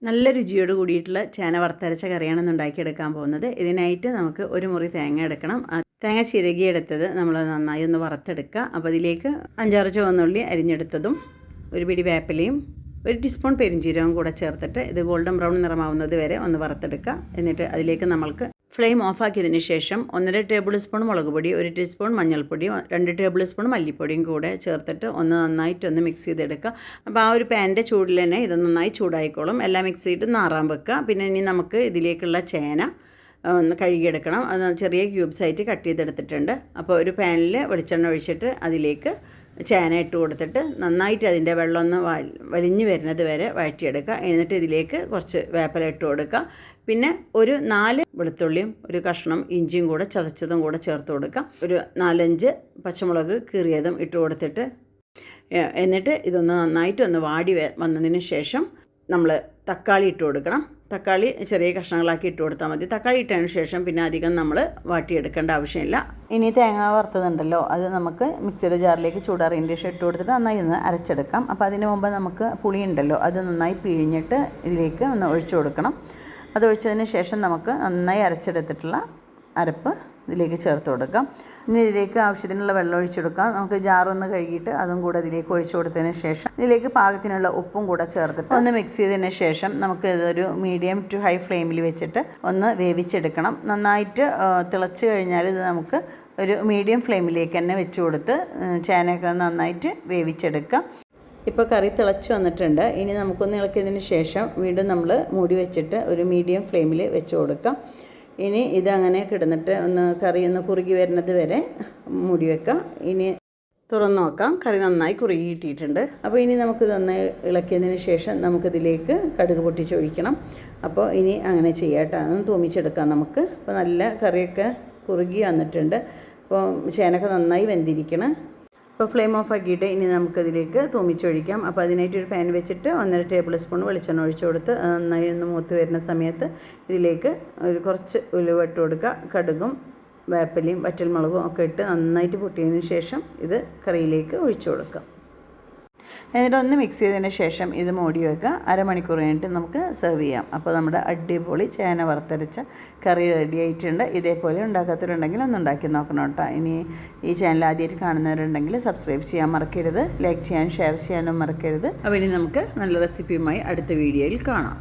നല്ല രുചിയോട് കൂടിയിട്ടുള്ള ചേന വറുത്തരച്ച കറിയാണ് ഇന്ന് ഉണ്ടാക്കിയെടുക്കാൻ പോകുന്നത്. ഇതിനായിട്ട് നമുക്ക് ഒരു മുറി തേങ്ങ എടുക്കണം. തേങ്ങ ചിരകിയെടുത്തത് നമ്മൾ നന്നായി ഒന്ന് വറുത്തെടുക്കുക. അപ്പോൾ അതിലേക്ക് 5-6 ചുവന്നുള്ളി അരിഞ്ഞെടുത്തതും ഒരു പിടി വേപ്പിലയും 1 ടീസ്പൂൺ പെരിഞ്ചീരകവും കൂടെ ചേർത്തിട്ട് ഇത് ഗോൾഡൻ ബ്രൗൺ നിറമാവുന്നത് വരെ ഒന്ന് വറുത്തെടുക്കുക. എന്നിട്ട് അതിലേക്ക് നമ്മൾക്ക് ഫ്ലെയിം ഓഫാക്കിയതിന് ശേഷം 1.5 ടേബിൾ സ്പൂൺ മുളക് പൊടി, 1 ടീസ്പൂൺ മഞ്ഞൾപ്പൊടിയും 2 ടേബിൾ സ്പൂൺ മല്ലിപ്പൊടിയും കൂടെ ചേർത്തിട്ട് നന്നായിട്ടൊന്ന് മിക്സ് ചെയ്തെടുക്കുക. അപ്പോൾ ആ ഒരു പാനിൻ്റെ ചൂടിൽ തന്നെ ഇത് നന്നായി ചൂടായിക്കോളും. എല്ലാം മിക്സ് ചെയ്തിട്ട് നാറാൻ വെക്കുക. പിന്നെ ഇനി നമുക്ക് ഇതിലേക്കുള്ള ചേന ഒന്ന് കഴുകിയെടുക്കണം. അത് ചെറിയ ക്യൂബ്സായിട്ട് കട്ട് ചെയ്തെടുത്തിട്ടുണ്ട്. അപ്പോൾ ഒരു പാനിൽ വെളിച്ചെണ്ണ ഒഴിച്ചിട്ട് അതിലേക്ക് ചേന ഇട്ട് കൊടുത്തിട്ട് നന്നായിട്ട് അതിൻ്റെ വെള്ളം ഒന്ന് വലിഞ്ഞു വരുന്നത് വരെ വഴറ്റിയെടുക്കുക. എന്നിട്ട് ഇതിലേക്ക് കുറച്ച് വേപ്പില ഇട്ട് കൊടുക്കുക. പിന്നെ ഒരു 4 വെളുത്തുള്ളിയും ഒരു കഷ്ണം ഇഞ്ചിയും കൂടെ ചതച്ചതും കൂടെ ചേർത്ത് കൊടുക്കുക. ഒരു 4-5 പച്ചമുളക് കീറിയതും ഇട്ട് കൊടുത്തിട്ട് എന്നിട്ട് ഇതൊന്ന് നന്നായിട്ടൊന്ന് വാടി വന്നതിന് ശേഷം നമ്മൾ തക്കാളി ഇട്ട് കൊടുക്കണം. തക്കാളി ചെറിയ കഷ്ണങ്ങളാക്കി ഇട്ട് കൊടുത്താൽ മതി. തക്കാളി ഇട്ടതിന് ശേഷം പിന്നെ അധികം നമ്മൾ വാട്ടിയെടുക്കേണ്ട ആവശ്യമില്ല. ഇനി തേങ്ങ വറുത്തതുണ്ടല്ലോ, അത് നമുക്ക് മിക്സിയുടെ ജാറിലേക്ക് ചൂടാറിയതിന് ശേഷം ഇട്ട് കൊടുത്തിട്ട് നന്നായി ഒന്ന് അരച്ചെടുക്കാം. അപ്പോൾ അതിന് മുമ്പ് നമുക്ക് പുളി ഉണ്ടല്ലോ, അത് നന്നായി പിഴിഞ്ഞിട്ട് ഇതിലേക്ക് ഒന്ന് ഒഴിച്ചു കൊടുക്കണം. അത് ഒഴിച്ചതിന് ശേഷം നമുക്ക് നന്നായി അരച്ചെടുത്തിട്ടുള്ള അരപ്പ് ഇതിലേക്ക് ചേർത്ത് കൊടുക്കാം. ഇനി ഇതിലേക്ക് ആവശ്യത്തിനുള്ള വെള്ളം ഒഴിച്ചെടുക്കാം. നമുക്ക് ജാറൊന്ന് കഴുകിയിട്ട് അതും കൂടെ ഇതിലേക്ക് ഒഴിച്ചു കൊടുത്തതിന് ശേഷം ഇതിലേക്ക് പാകത്തിനുള്ള ഉപ്പും കൂടെ ചേർത്തിട്ട് ഒന്ന് മിക്സ് ചെയ്തതിന് ശേഷം നമുക്ക് ഇതൊരു മീഡിയം ടു ഹൈ ഫ്ലെയിമിൽ വെച്ചിട്ട് ഒന്ന് വേവിച്ചെടുക്കണം. നന്നായിട്ട് തിളച്ച് കഴിഞ്ഞാൽ ഇത് നമുക്ക് ഒരു മീഡിയം ഫ്ലെയിമിലേക്ക് തന്നെ വെച്ച് കൊടുത്ത് ചേനയൊക്കെ നന്നായിട്ട് വേവിച്ചെടുക്കാം. ഇപ്പോൾ കറി തിളച്ച് വന്നിട്ടുണ്ട്. ഇനി നമുക്കൊന്ന് ഇളക്കിയതിന് ശേഷം വീണ്ടും നമ്മൾ മൂടി വെച്ചിട്ട് ഒരു മീഡിയം ഫ്ലെയിമിൽ വെച്ച് കൊടുക്കാം. ഇനി ഇതങ്ങനെ കിടന്നിട്ട് കറി ഒന്ന് കുറുകി വരുന്നത് വരെ മൂടി വെക്കാം. ഇനി തുറന്ന് നോക്കാം. കറി നന്നായി കുറുകി കിട്ടിയിട്ടുണ്ട്. അപ്പോൾ ഇനി നമുക്കിത് നന്നായി ഇളക്കിയതിന് ശേഷം നമുക്കിതിലേക്ക് കടുക് പൊട്ടിച്ചൊഴിക്കണം. അപ്പോൾ ഇനി അങ്ങനെ ചെയ്യാട്ടോ, അതൊന്ന് തൂമിച്ചെടുക്കാം നമുക്ക്. അപ്പോൾ നല്ല കറിയൊക്കെ കുറുകി വന്നിട്ടുണ്ട്. അപ്പോൾ ചേനയൊക്കെ നന്നായി വെന്തിരിക്കണം. അപ്പോൾ ഫ്ലെയിം ഓഫ് ആക്കിയിട്ട് ഇനി നമുക്കതിലേക്ക് തൂമിച്ചൊഴിക്കാം. അപ്പോൾ അതിനായിട്ടൊരു പാൻ വെച്ചിട്ട് 1.5 ടേബിൾ സ്പൂൺ വെളിച്ചെണ്ണ ഒഴിച്ച് കൊടുത്ത് നന്നായി ഒന്ന് മൂത്ത് വരുന്ന സമയത്ത് ഇതിലേക്ക് ഒരു കുറച്ച് ഉലുവ ഇട്ട് കൊടുക്കുക. കടുകും വേപ്പിലയും വറ്റൽമുളകും ഒക്കെ ഇട്ട് നന്നായിട്ട് പൊട്ടിയതിന് ശേഷം ഇത് കറിയിലേക്ക് ഒഴിച്ചു കൊടുക്കാം. എന്നിട്ട് ഒന്ന് മിക്സ് ചെയ്തതിന് ശേഷം ഇത് മൂടി വെക്കുക. അരമണിക്കൂർ കഴിഞ്ഞിട്ട് നമുക്ക് സെർവ് ചെയ്യാം. അപ്പോൾ നമ്മുടെ അടിപൊളി ചേന വറുത്തരച്ച കറി റെഡി ആയിട്ടുണ്ട്. ഇതേപോലെ ഉണ്ടാക്കാത്തവരുണ്ടെങ്കിൽ ഒന്ന് ഉണ്ടാക്കി നോക്കണം കേട്ടോ. ഇനി ഈ ചാനൽ ആദ്യമായിട്ട് കാണുന്നവരുണ്ടെങ്കിൽ സബ്സ്ക്രൈബ് ചെയ്യാൻ മറക്കരുത്, ലൈക്ക് ചെയ്യാൻ ഷെയർ ചെയ്യാനും മറക്കരുത്. അപ്പോൾ ഇനി നമുക്ക് നല്ല റെസിപ്പിയുമായി അടുത്ത വീഡിയോയിൽ കാണാം.